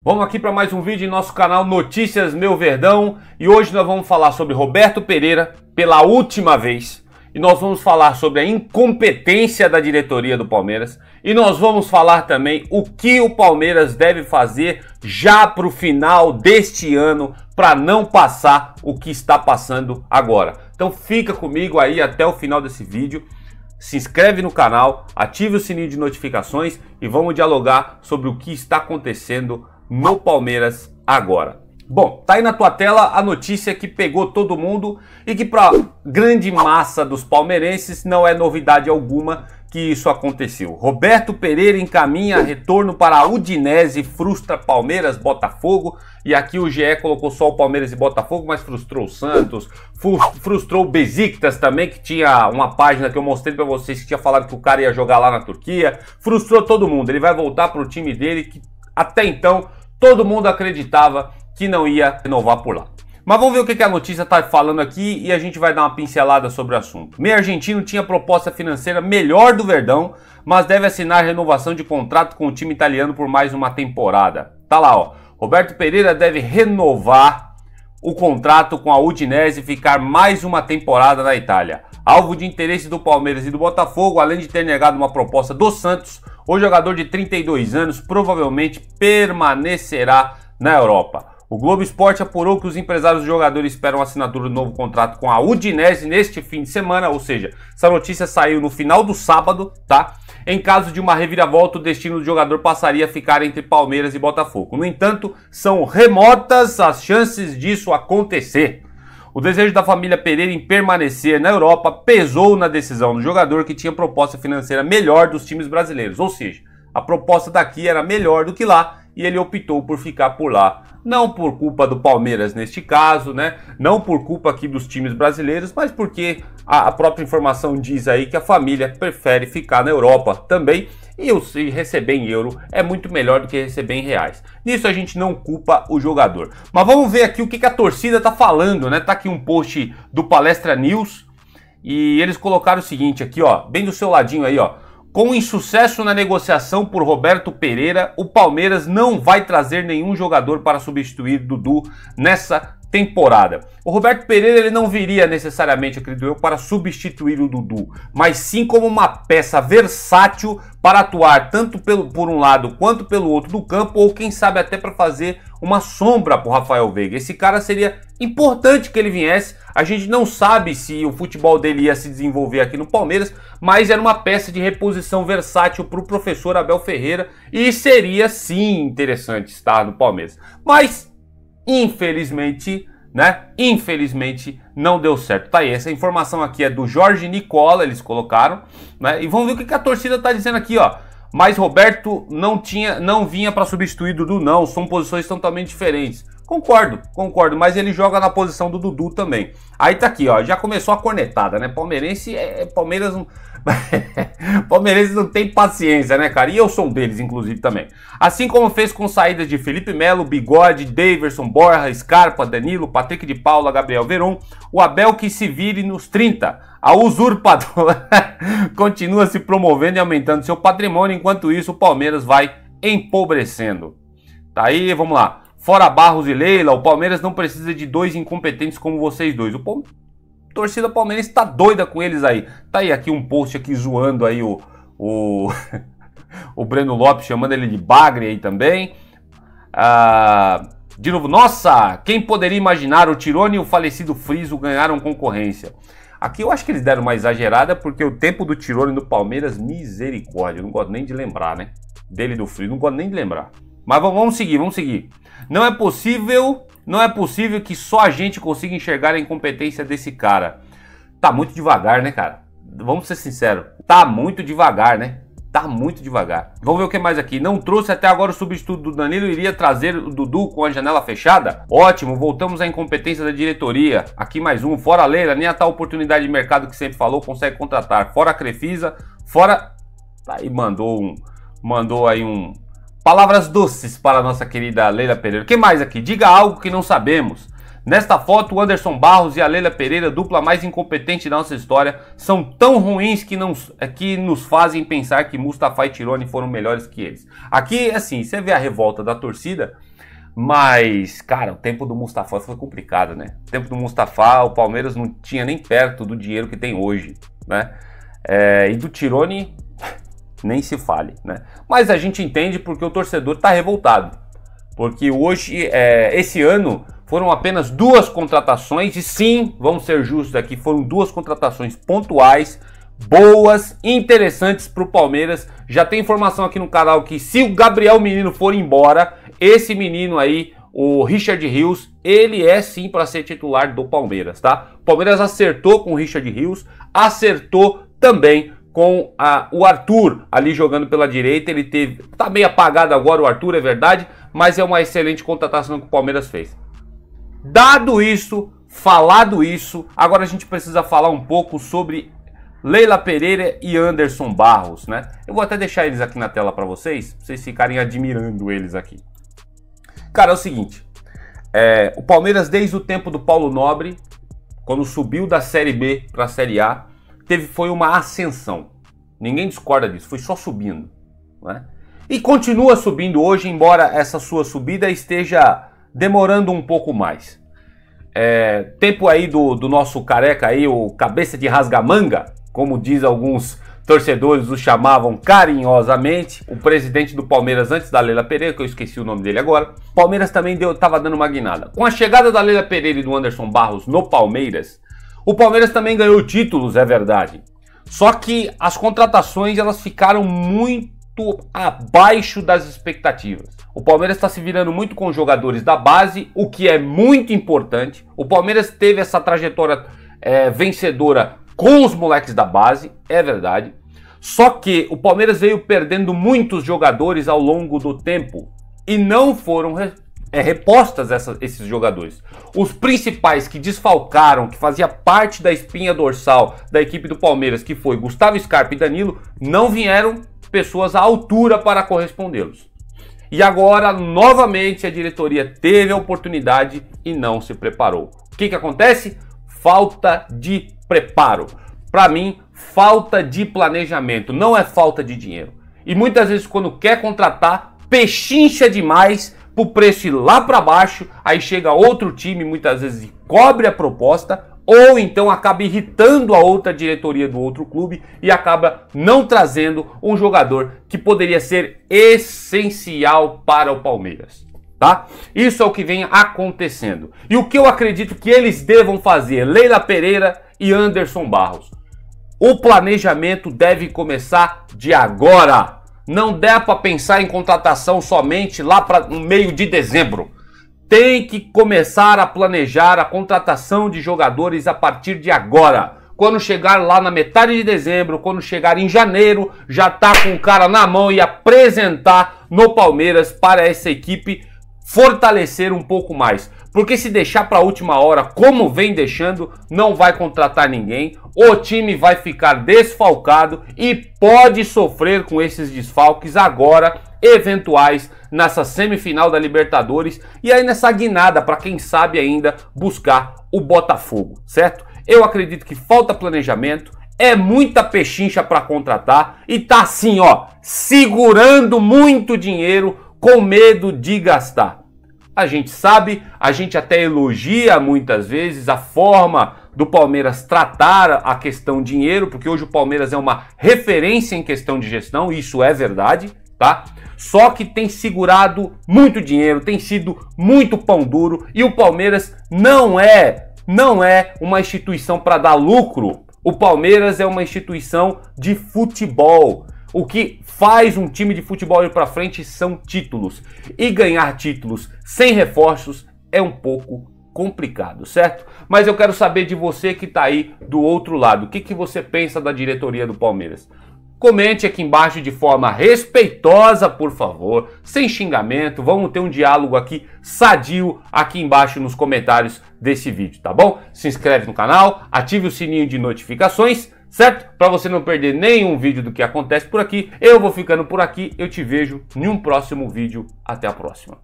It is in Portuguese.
Vamos aqui para mais um vídeo em nosso canal Notícias Meu Verdão e hoje nós vamos falar sobre Roberto Pereira pela última vez e nós vamos falar sobre a incompetência da diretoria do Palmeiras e nós vamos falar também o que o Palmeiras deve fazer já para o final deste ano para não passar o que está passando agora. Então fica comigo aí até o final desse vídeo. Se inscreve no canal, ative o sininho de notificações e vamos dialogar sobre o que está acontecendo no Palmeiras agora. Bom, tá aí na tua tela a notícia que pegou todo mundo e que para grande massa dos palmeirenses não é novidade alguma que isso aconteceu. Roberto Pereira encaminha retorno para a Udinese, frustra Palmeiras, Botafogo, e aqui o GE colocou só o Palmeiras e Botafogo, mas frustrou o Santos, frustrou o Besiktas também, que tinha uma página que eu mostrei para vocês que tinha falado que o cara ia jogar lá na Turquia, frustrou todo mundo. Ele vai voltar para o time dele que até então todo mundo acreditava que não ia renovar por lá. Mas vamos ver o que a notícia está falando aqui e a gente vai dar uma pincelada sobre o assunto. Meio argentino tinha proposta financeira melhor do Verdão, mas deve assinar renovação de contrato com o time italiano por mais uma temporada. Tá lá, ó. Roberto Pereira deve renovar o contrato com a Udinese e ficar mais uma temporada na Itália. Alvo de interesse do Palmeiras e do Botafogo, além de ter negado uma proposta do Santos, o jogador de 32 anos provavelmente permanecerá na Europa. O Globo Esporte apurou que os empresários do jogador esperam a assinatura do novo contrato com a Udinese neste fim de semana, ou seja, essa notícia saiu no final do sábado, tá? Em caso de uma reviravolta, o destino do jogador passaria a ficar entre Palmeiras e Botafogo. No entanto, são remotas as chances disso acontecer. O desejo da família Pereira em permanecer na Europa pesou na decisão do jogador, que tinha proposta financeira melhor dos times brasileiros, ou seja, a proposta daqui era melhor do que lá e ele optou por ficar por lá. Não por culpa do Palmeiras neste caso, né? Não por culpa aqui dos times brasileiros, mas porque a própria informação diz aí que a família prefere ficar na Europa também. E receber em euro é muito melhor do que receber em reais. Nisso a gente não culpa o jogador. Mas vamos ver aqui o que a torcida tá falando, né? Tá aqui um post do Palestra News e eles colocaram o seguinte aqui, ó, bem do seu ladinho aí, ó. Com insucesso na negociação por Roberto Pereira, o Palmeiras não vai trazer nenhum jogador para substituir Dudu nessa temporada. O Roberto Pereira ele não viria necessariamente, acredito eu, para substituir o Dudu, mas sim como uma peça versátil para atuar tanto por um lado quanto pelo outro do campo, ou quem sabe até para fazer uma sombra para o Rafael Veiga. Esse cara seria importante que ele viesse. A gente não sabe se o futebol dele ia se desenvolver aqui no Palmeiras, mas era uma peça de reposição versátil para o professor Abel Ferreira e seria sim interessante estar no Palmeiras. Mas infelizmente, né? Infelizmente não deu certo. Tá aí, essa informação aqui é do Jorge Nicola, eles colocaram, né? E vamos ver o que a torcida tá dizendo aqui, ó. Mas Roberto não vinha para substituir Dudu, não. São posições totalmente diferentes. Concordo, mas ele joga na posição do Dudu também. Aí tá aqui, ó, já começou a cornetada, né? Palmeirense Palmeiras não... Palmeirense não tem paciência, né, cara? E eu sou um deles, inclusive, também. Assim como fez com saídas de Felipe Melo, Bigode, Daverson, Borja, Scarpa, Danilo, Patrick de Paula, Gabriel Veron, o Abel que se vire nos 30. A usurpadora continua se promovendo e aumentando seu patrimônio, enquanto isso o Palmeiras vai empobrecendo. Tá aí, vamos lá. Fora Barros e Leila, o Palmeiras não precisa de dois incompetentes como vocês dois. A torcida palmeirense tá doida com eles aí. Tá aí aqui um post aqui zoando aí o Breno Lopes, chamando ele de bagre aí também. De novo, nossa, quem poderia imaginar o Tirone e o falecido Friso ganharam concorrência? Aqui eu acho que eles deram uma exagerada, porque o tempo do Tirone no Palmeiras, misericórdia, eu não gosto nem de lembrar, né? Dele e do Friso, não gosto nem de lembrar. Mas vamos seguir. Não é possível que só a gente consiga enxergar a incompetência desse cara. Tá muito devagar, né, cara? Vamos ser sinceros. Tá muito devagar, né? Tá muito devagar. Vamos ver o que mais aqui. Não trouxe até agora o substituto do Danilo. Iria trazer o Dudu com a janela fechada? Ótimo, voltamos à incompetência da diretoria. Aqui mais um. Fora a Leila, nem a tal oportunidade de mercado que sempre falou consegue contratar. Fora a Crefisa, fora... Aí mandou aí palavras doces para a nossa querida Leila Pereira. O que mais aqui? Diga algo que não sabemos. Nesta foto, o Anderson Barros e a Leila Pereira, dupla mais incompetente da nossa história, são tão ruins que nos fazem pensar que Mustafa e Tirone foram melhores que eles. Aqui, assim, você vê a revolta da torcida, mas, cara, o tempo do Mustafa foi complicado, né? O tempo do Mustafa, o Palmeiras não tinha nem perto do dinheiro que tem hoje, né? E do Tirone, nem se fale, né? Mas a gente entende porque o torcedor tá revoltado. Porque hoje, esse ano, foram apenas 2 contratações, e sim, vamos ser justos aqui, foram 2 contratações pontuais, boas, interessantes para o Palmeiras. Já tem informação aqui no canal que se o Gabriel Menino for embora, esse menino aí, o Richard Rios, ele é sim para ser titular do Palmeiras, tá? O Palmeiras acertou com o Richard Rios, acertou também com o Arthur ali jogando pela direita. Tá meio apagado agora o Arthur, é verdade, mas é uma excelente contratação que o Palmeiras fez. Dado isso, falado isso, agora a gente precisa falar um pouco sobre Leila Pereira e Anderson Barros, né? Eu vou até deixar eles aqui na tela para vocês ficarem admirando eles aqui. Cara, é o seguinte, o Palmeiras desde o tempo do Paulo Nobre, quando subiu da Série B para a Série A, foi uma ascensão. Ninguém discorda disso, foi só subindo, né? E continua subindo hoje, embora essa sua subida esteja demorando um pouco mais. Tempo aí do nosso careca aí, o cabeça de rasgamanga, como diz alguns torcedores, o chamavam carinhosamente, o presidente do Palmeiras antes da Leila Pereira, que eu esqueci o nome dele agora. O Palmeiras também estava dando uma guinada. Com a chegada da Leila Pereira e do Anderson Barros no Palmeiras, o Palmeiras também ganhou títulos, é verdade. Só que as contratações elas ficaram muito abaixo das expectativas. O Palmeiras está se virando muito com jogadores da base, o que é muito importante. O Palmeiras teve essa trajetória vencedora com os moleques da base, é verdade. Só que o Palmeiras veio perdendo muitos jogadores ao longo do tempo e não foram repostas esses jogadores. Os principais que desfalcaram, que fazia parte da espinha dorsal da equipe do Palmeiras, que foi Gustavo Scarpa e Danilo, não vieram pessoas à altura para correspondê-los. E agora, novamente, a diretoria teve a oportunidade e não se preparou. O que acontece? Falta de preparo. Para mim, falta de planejamento, não é falta de dinheiro. E muitas vezes, quando quer contratar, pechincha demais pro preço ir lá para baixo, aí chega outro time, muitas vezes, e cobre a proposta, ou então acaba irritando a outra diretoria do outro clube e acaba não trazendo um jogador que poderia ser essencial para o Palmeiras, tá? Isso é o que vem acontecendo. E o que eu acredito que eles devam fazer, Leila Pereira e Anderson Barros, o planejamento deve começar de agora. Não dá para pensar em contratação somente lá para no meio de dezembro. Tem que começar a planejar a contratação de jogadores a partir de agora. Quando chegar lá na metade de dezembro, quando chegar em janeiro, já tá com o cara na mão e apresentar no Palmeiras para essa equipe fortalecer um pouco mais. Porque se deixar para a última hora, como vem deixando, não vai contratar ninguém. O time vai ficar desfalcado e pode sofrer com esses desfalques agora, eventuais, nessa semifinal da Libertadores e aí nessa guinada para quem sabe ainda buscar o Botafogo, certo? Eu acredito que falta planejamento, é muita pechincha para contratar e tá assim, ó, segurando muito dinheiro com medo de gastar. A gente sabe, a gente até elogia muitas vezes a forma do Palmeiras tratar a questão dinheiro, porque hoje o Palmeiras é uma referência em questão de gestão, isso é verdade, tá? Só que tem segurado muito dinheiro, tem sido muito pão duro e o Palmeiras não é uma instituição para dar lucro. O Palmeiras é uma instituição de futebol. O que faz um time de futebol ir para frente são títulos. E ganhar títulos sem reforços é um pouco complicado, certo? Mas eu quero saber de você que está aí do outro lado. O que você pensa da diretoria do Palmeiras? Comente aqui embaixo de forma respeitosa, por favor, sem xingamento. Vamos ter um diálogo aqui sadio aqui embaixo nos comentários desse vídeo, tá bom? Se inscreve no canal, ative o sininho de notificações, certo? Para você não perder nenhum vídeo do que acontece por aqui. Eu vou ficando por aqui, eu te vejo em um próximo vídeo. Até a próxima.